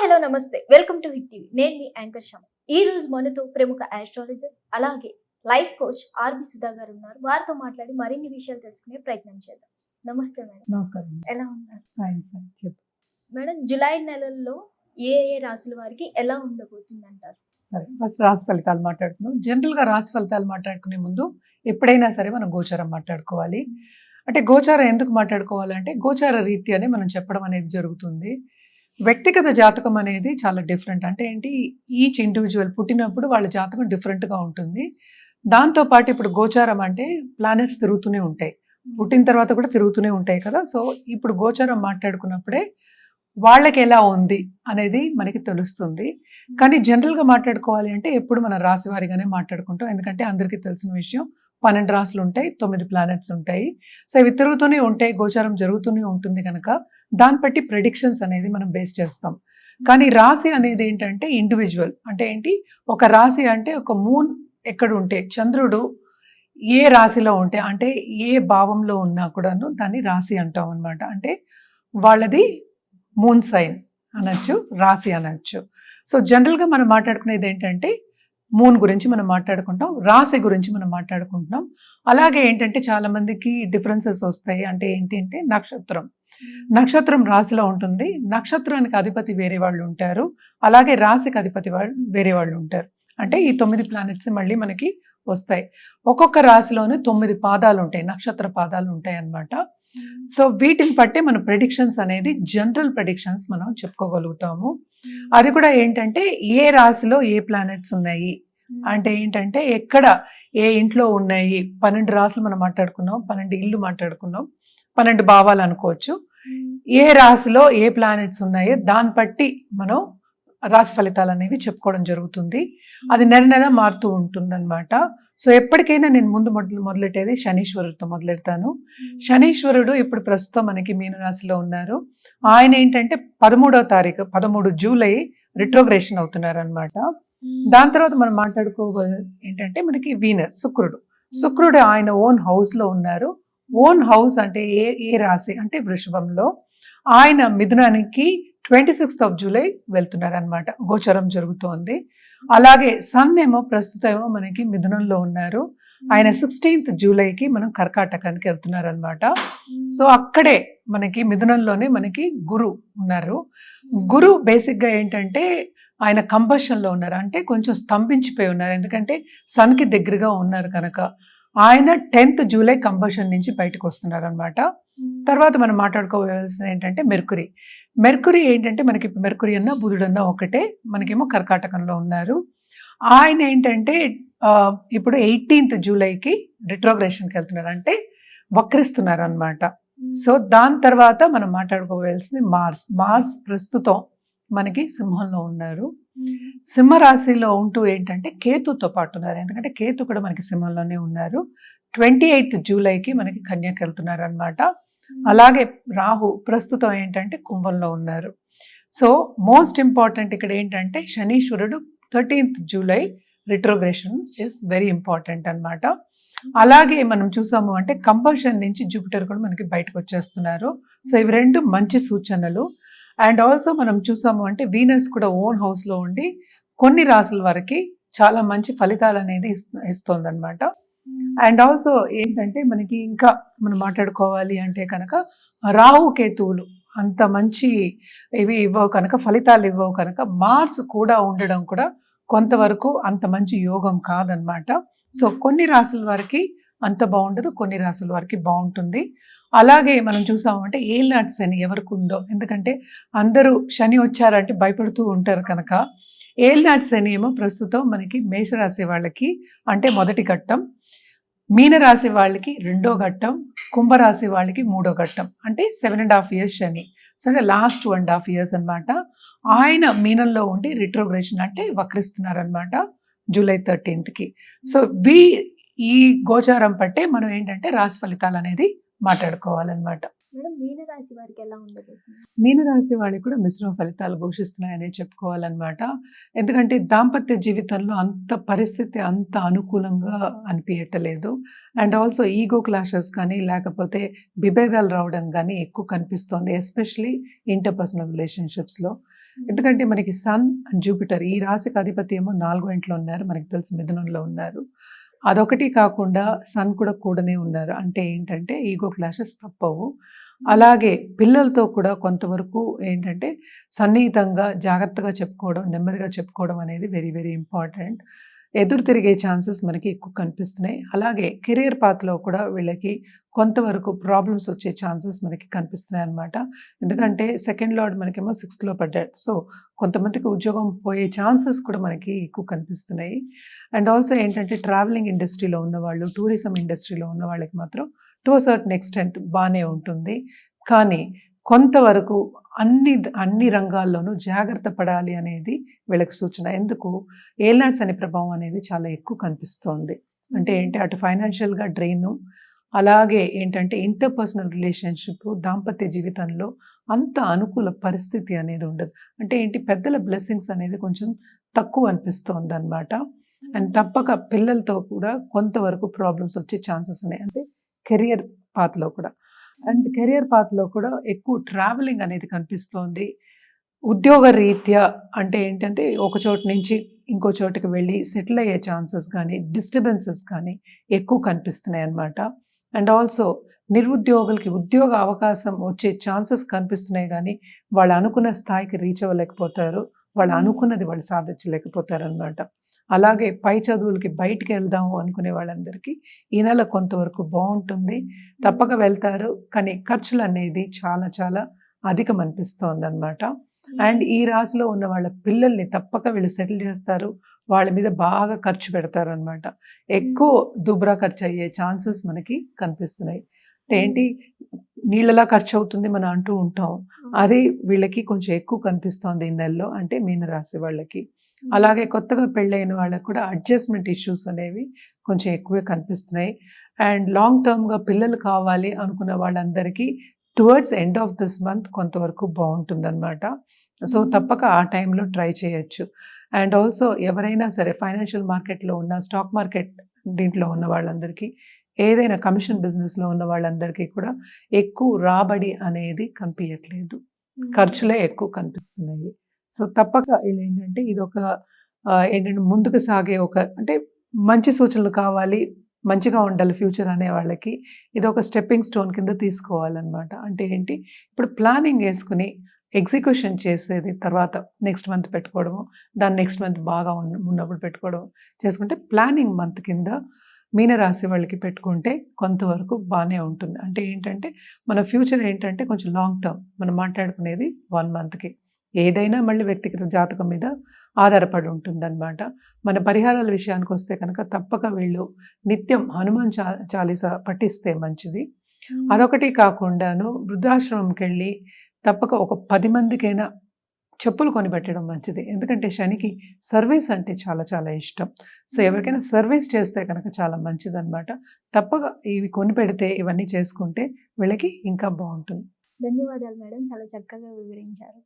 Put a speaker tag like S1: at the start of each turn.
S1: Hello నమస్తే welcome to hit TV. నేను మీ anchor శమ. ఈ రోజు మనతో ప్రముఖ ఆస్ట్రాలజర్ అలాగే లైఫ్ కోచ్ ఆర్బి సుధా గారు ఉన్నారు. వారితో మాట్లాడి మరిన్ని విషయాలు తెలుసుకునే ప్రయత్నం చేద్దాం. నమస్తే మేడం.
S2: నమస్కారం.
S1: ఎలా ఉన్నారు
S2: ఫైన్ చెప్పు.
S1: మేడం? జూలై నెలల్లో ఏ ఏ రాశుల వారికి ఎలా ఉండబోతుంది అంటారు?
S2: సరే, ఫస్ట్ రాశి ఫలితాలు మాట్లాడుకున్నాం. జనరల్గా రాశి ఫలితాలు మాట్లాడుకునే ముందు ఎప్పుడైనా సరే మనం గోచారం మాట్లాడుకోవాలి. అంటే గోచారం ఎందుకు మాట్లాడుకోవాలంటే గోచార రీత్యానే మనం చెప్పడం అనేది జరుగుతుంది. వ్యక్తిగత జాతకం అనేది చాలా డిఫరెంట్. అంటే ఏంటి, ఈచ్ ఇండివిజువల్ పుట్టినప్పుడు వాళ్ళ జాతకం డిఫరెంట్గా ఉంటుంది. దాంతోపాటు ఇప్పుడు గోచారం అంటే ప్లానెట్స్ తిరుగుతూనే ఉంటాయి, పుట్టిన తర్వాత కూడా తిరుగుతూనే ఉంటాయి కదా. సో ఇప్పుడు గోచారం మాట్లాడుకున్నప్పుడే వాళ్ళకి ఎలా ఉంది అనేది మనకి తెలుస్తుంది. కానీ జనరల్గా మాట్లాడుకోవాలి అంటే ఎప్పుడు మన రాశి వారిగానే మాట్లాడుకుంటాం. ఎందుకంటే అందరికీ తెలిసిన విషయం, 12 రాశులు ఉంటాయి, 9 ప్లానెట్స్ ఉంటాయి. సో ఇవి తిరుగుతూనే ఉంటాయి, గోచారం జరుగుతూనే ఉంటుంది కనుక దాన్ని బట్టి ప్రెడిక్షన్స్ అనేది మనం బేస్ చేస్తాం. కానీ రాశి అనేది ఏంటంటే ఇండివిజువల్. అంటే ఏంటి, ఒక రాశి అంటే ఒక మూన్ ఎక్కడ ఉంటే, చంద్రుడు ఏ రాశిలో ఉంటే, అంటే ఏ భావంలో ఉన్నా కూడాను దాన్ని రాశి అంటాం అనమాట. అంటే వాళ్ళది మూన్ సైన్ అనొచ్చు, రాశి అనొచ్చు. సో జనరల్గా మనం మాట్లాడుకునేది ఏంటంటే మూన్ గురించి మనం మాట్లాడుకుంటాం, రాశి గురించి మనం మాట్లాడుకుంటున్నాం. అలాగే ఏంటంటే చాలా మందికి డిఫరెన్సెస్ వస్తాయి. అంటే ఏంటి అంటే నక్షత్రం రాశిలో ఉంటుంది, నక్షత్రానికి అధిపతి వేరే వాళ్ళు ఉంటారు, అలాగే రాశికి అధిపతి వాళ్ళు వేరే వాళ్ళు ఉంటారు. అంటే ఈ 9 ప్లానెట్స్ మళ్ళీ మనకి వస్తాయి. ఒక్కొక్క రాశిలోనే 9 పాదాలు ఉంటాయి, నక్షత్ర పాదాలు ఉంటాయి అన్నమాట. సో వీటిని బట్టే మన ప్రెడిక్షన్స్ అనేది జనరల్ ప్రెడిక్షన్స్ మనం చెప్పుకోగలుగుతాము. అది కూడా ఏంటంటే ఏ రాశిలో ఏ ప్లానెట్స్ ఉన్నాయి, అంటే ఏంటంటే ఎక్కడ ఏ ఇంట్లో ఉన్నాయి. 12 రాశులు మనం మాట్లాడుకున్నాం, 12 ఇళ్ళు మాట్లాడుకున్నాం, 12 భావాలు అనుకోవచ్చు. ఏ రాశిలో ఏ ప్లానెట్స్ ఉన్నాయో దాన్ని బట్టి మనం రాశి ఫలితాలు అనేవి చెప్పుకోవడం జరుగుతుంది. అది నెల మారుతూ ఉంటుంది అనమాట. సో ఎప్పటికైనా నేను ముందు మొదలెట్టేది శనీశ్వరుడితో మొదలెడతాను. శనీశ్వరుడు ఇప్పుడు ప్రస్తుతం మనకి మీనరాశిలో ఉన్నారు. ఆయన ఏంటంటే 13వ తారీఖు 13 జూలై రిట్రోగ్రేషన్ అవుతున్నారు అనమాట. దాని తర్వాత మనం మాట్లాడుకోవాలి ఏంటంటే మనకి వీనస్, శుక్రుడు ఆయన ఓన్ హౌస్ లో ఉన్నారు. ఓన్ హౌస్ అంటే ఏ రాశి అంటే వృషభంలో. ఆయన మిథునానికి 26th జూలై వెళ్తున్నారు అనమాట, గోచరం జరుగుతోంది. అలాగే సన్ ఏమో ప్రస్తుతం ఏమో మనకి మిథునంలో ఉన్నారు. ఆయన 16th జూలైకి మనం కర్కాటకానికి వెళ్తున్నారు అనమాట. సో అక్కడే మనకి మిథునంలోనే మనకి గురు ఉన్నారు. గురు బేసిక్గా ఏంటంటే ఆయన కంబషన్లో ఉన్నారు, అంటే కొంచెం స్తంభించిపోయి ఉన్నారు. ఎందుకంటే సన్కి దగ్గరగా ఉన్నారు కనుక ఆయన 10th జూలై కంబషన్ నుంచి బయటకు వస్తున్నారు అనమాట. తర్వాత మనం మాట్లాడుకోవాల్సింది ఏంటంటే మెర్కురీ ఏంటంటే మనకి మెర్కురీ అన్న బుధుడన్నా ఒకటే, మనకేమో కర్కాటకంలో ఉన్నారు. ఆయన ఏంటంటే ఇప్పుడు 18th జూలైకి రిట్రోగ్రేషన్కి వెళ్తున్నారు, అంటే వక్రిస్తున్నారు అనమాట. సో దాని తర్వాత మనం మాట్లాడుకోవాల్సింది మార్స్ ప్రస్తుతం మనకి సింహంలో ఉన్నారు. సింహరాశిలో ఉంటూ ఏంటంటే కేతుతో పాటు ఉన్నారు, ఎందుకంటే కేతు కూడా మనకి సింహంలోనే ఉన్నారు. 28th జూలైకి మనకి కన్యకి వెళ్తున్నారు అనమాట. అలాగే రాహు ప్రస్తుతం ఏంటంటే కుంభంలో ఉన్నారు. సో మోస్ట్ ఇంపార్టెంట్ ఇక్కడ ఏంటంటే శనీశ్వరుడు 13th July retrogression is very important అనమాట. అలాగే మనం చూసాము అంటే కంబషన్ నుంచి జూపిటర్ కూడా మనకి బయటకు వచ్చేస్తున్నారు. సో ఇవి రెండు మంచి సూచనలు. అండ్ ఆల్సో మనం చూసాము అంటే వీనస్ కూడా ఓన్ హౌస్లో ఉండి కొన్ని రాసుల వరకు చాలా మంచి ఫలితాలు అనేది ఇస్తుంది అనమాట. అండ్ ఆల్సో ఏంటంటే మనకి ఇంకా మనం మాట్లాడుకోవాలి అంటే కనుక రాహు కేతువులు అంత మంచి ఇవి ఇవ్వవు కనుక, ఫలితాలు ఇవ్వవు కనుక, మార్స్ కూడా ఉండడం కూడా కొంతవరకు అంత మంచి యోగం కాదనమాట. సో కొన్ని రాసుల వారికి అంత బాగుండదు, కొన్ని రాసుల వారికి బాగుంటుంది. అలాగే మనం చూసామంటే ఏలినాటి శని ఎవరికి ఉందో, ఎందుకంటే అందరూ శని వచ్చారంటే భయపడుతూ ఉంటారు కనుక ఏలినాటి శని ఏమో ప్రస్తుతం మనకి మేషరాశి వాళ్ళకి అంటే మొదటి ఘట్టం, మీనరాశి వాళ్ళకి 2వ ఘట్టం, కుంభరాశి వాళ్ళకి 3వ ఘట్టం, అంటే 7.5 years శని. సో అంటే లాస్ట్ 2.5 years అనమాట. ఆయన మీనంలో ఉండి రిట్రోగ్రేషన్ అంటే వక్రిస్తున్నారు అనమాట జూలై 13th. సో ఈ గోచారం పట్టే మనం ఏంటంటే రాశి ఫలితాలు అనేది మాట్లాడుకోవాలన్నమాట.
S1: మీనరాశి వారికి ఎలా ఉండబోతుంది?
S2: మీనరాశి వాళ్ళకి కూడా మిశ్రమ ఫలితాలు ఘోషిస్తున్నాయని చెప్పుకోవాలన్నమాట. ఎందుకంటే దాంపత్య జీవితంలో అంత పరిస్థితి అంత అనుకూలంగా అనిపించట్లేదు. అండ్ ఆల్సో ఈగో క్లాషెస్ కానీ లేకపోతే విభేదాలు రావడం కానీ ఎక్కువ కనిపిస్తోంది, ఎస్పెషలీ ఇంటర్పర్సనల్ రిలేషన్షిప్స్లో. ఎందుకంటే మనకి సన్ అండ్ జూపిటర్ ఈ రాశికి అధిపతి ఏమో 4వ ఇంట్లో ఉన్నారు. మనకి తెలుసు మిథునంలో ఉన్నారు. అదొకటి కాకుండా సన్ కూడా కూడనే ఉన్నారు. అంటే ఏంటంటే ఈగో క్లాషెస్ తప్పవు. అలాగే పిల్లలతో కూడా కొంతవరకు ఏంటంటే సన్నిహితంగా, జాగ్రత్తగా చెప్పుకోవడం, నెమ్మదిగా చెప్పుకోవడం అనేది వెరీ వెరీ ఇంపార్టెంట్. ఎదురు తిరిగే ఛాన్సెస్ మనకి ఎక్కువ కనిపిస్తున్నాయి. అలాగే కెరియర్ పాత్‌లో కూడా వీళ్ళకి కొంతవరకు ప్రాబ్లమ్స్ వచ్చే ఛాన్సెస్ మనకి కనిపిస్తున్నాయన్నమాట. ఎందుకంటే సెకండ్ లార్డ్ మనకేమో 6థ్‌లో పడ్డాడు. సో, కొంతమందికి ఉద్యోగం పోయే ఛాన్సెస్ కూడా మనకి ఎక్కువ కనిపిస్తున్నాయి. అండ్ ఆల్సో ఏంటంటే ట్రావెలింగ్ ఇండస్ట్రీలో ఉన్నవాళ్ళు, టూరిజం ఇండస్ట్రీలో ఉన్న వాళ్ళకి మాత్రం టు ఎ సర్టెన్ ఎక్స్‌టెంట్ బానే ఉంటుంది. కానీ కొంతవరకు అన్ని రంగాల్లోనూ జాగ్రత్త పడాలి అనేది వీళ్ళకి సూచన. ఎందుకు? ఏలినాటి శని ప్రభావం అనేది చాలా ఎక్కువ కనిపిస్తోంది. అంటే ఏంటి అటు ఫైనాన్షియల్‌గా డ్రెయిను, అలాగే ఏంటంటే ఇంటర్‌పర్సనల్ రిలేషన్‌షిప్, దాంపత్య జీవితంలో అంత అనుకూల పరిస్థితి అనేది ఉండదు. అంటే ఏంటి పెద్దల బ్లెస్సింగ్స్ అనేది కొంచెం తక్కువ అనిపిస్తోందనమాట. అండ్ తప్పక పిల్లలతో కూడా కొంతవరకు ప్రాబ్లమ్స్ వచ్చే ఛాన్సెస్ ఉన్నాయి. అంటే కెరియర్ పాత్‌లో కూడా. అండ్ కెరియర్ పాత్‌లో కూడా ఎక్కువ ట్రావెలింగ్ అనేది కనిపిస్తోంది. ఉద్యోగ రీత్యా అంటే ఏంటంటే ఒక చోటు నుంచి ఇంకో చోటుకి వెళ్ళి సెటిల్ అయ్యే ఛాన్సెస్ కానీ, డిస్టర్బెన్సెస్ కానీ ఎక్కువ కనిపిస్తున్నాయన్నమాట. అండ్ ఆల్సో నిరుద్యోగులకి ఉద్యోగ అవకాశం వచ్చే ఛాన్సెస్ కనిపిస్తున్నాయి గానీ, వాళ్ళు అనుకున్న స్థాయికి రీచ్ అవ్వలేకపోతారు. వాళ్ళు అనుకున్నది వాళ్ళు సాధించలేకపోతారనమాట. అలాగే పై చదువులకి బయటికెళ్దాము అనుకునే వాళ్ళందరికీ ఈ నెల కొంతవరకు బావుంటుంది. తప్పక వెళ్తారు. కానీ ఖర్చులనేది చాలా చాలా అధికం అనిపిస్తోందనమాట. అండ్ ఈ రాశిలో ఉన్న వాళ్ళ పిల్లల్ని తప్పక వీళ్ళు సెటిల్ చేస్తారు. వాళ్ళ మీద బాగా ఖర్చు పెడతారనమాట. ఎక్కువ దుబ్రా ఖర్చయ్యే ఛాన్సెస్ మనకి కనిపిస్తున్నాయి. అంటే ఏంటి నీళ్ళలా ఖర్చవుతుంది మనం అంటూ ఉంటాం. అది వీళ్ళకి కొంచెం ఎక్కువ కనిపిస్తోంది ఈ నెలలో. అంటే మీనరాశి వాళ్ళకి. అలాగే కొత్తగా పెళ్ళైన వాళ్ళకి కూడా అడ్జస్ట్‌మెంట్ ఇష్యూస్ అనేవి కొంచెం ఎక్కువే కనిపిస్తున్నాయి. అండ్ లాంగ్ టర్మ్‌గా పిల్లలు కావాలి అనుకున్న వాళ్ళందరికీ towards end of this month కొంతవరకు బావుంటుందనమాట. సో, తప్పక ఆ టైంలో ట్రై చేయొచ్చు. అండ్ ఆల్సో ఎవరైనా సరే ఫైనాన్షియల్ మార్కెట్‌లో ఉన్న, స్టాక్ మార్కెట్ దీంట్లో ఉన్న వాళ్ళందరికీ, ఏదైనా కమిషన్ బిజినెస్‌లో ఉన్న వాళ్ళందరికీ కూడా ఎక్కువ రాబడి అనేది కనిపియట్లేదు. ఖర్చులే ఎక్కువ కనిపిస్తున్నాయి. సో, తప్పక ఈళ్ళేంటంటే ఇదొక ఏంటంటే ముందుకు సాగే ఒక అంటే మంచి సూచనలు కావాలి, మంచిగా ఉండాలి ఫ్యూచర్ అనే వాళ్ళకి ఇదొక స్టెప్పింగ్ స్టోన్ కింద తీసుకోవాలనమాట. అంటే ఏంటి, ఇప్పుడు ప్లానింగ్ యేసుకొని ఎగ్జిక్యూషన్ చేసేది తర్వాత నెక్స్ట్ మంత్ పెట్టుకోవడము, దాన్ని నెక్స్ట్ మంత్ బాగా ఉన్నప్పుడు పెట్టుకోవడం చేసుకుంటే ప్లానింగ్ మంత్ కింద మీనరాశి వాళ్ళకి పెట్టుకుంటే కొంతవరకు బానే ఉంటుంది. అంటే ఏంటంటే మన ఫ్యూచర్ ఏంటంటే కొంచెం లాంగ్ టర్మ్. మనం మాట్లాడుకునేది 1 మంత్‌కి. ఏదైనా మళ్ళీ వ్యక్తిగత జాతకం మీద ఆధారపడి ఉంటుందనమాట. మన పరిహారాల విషయానికొస్తే కనుక తప్పక వీళ్ళు నిత్యం హనుమాన్ చాలీసా పఠిస్తే మంచిది. అదొకటి కాకుండాను వృద్ధాశ్రమంకెళ్ళి తప్పక ఒక 10 మందికైనా చెప్పులు కొనిపెట్టడం మంచిది. ఎందుకంటే శనికి సర్వీస్ అంటే చాలా చాలా ఇష్టం. సో, ఎవరికైనా సర్వీస్ చేస్తే కనుక చాలా మంచిదనమాట. తప్పక ఇవి కొనిపెడితే ఇవన్నీ చేసుకుంటే వీళ్ళకి ఇంకా బావుంటుంది.
S1: ధన్యవాదాలు మేడం. చాలా చక్కగా వివరించారు.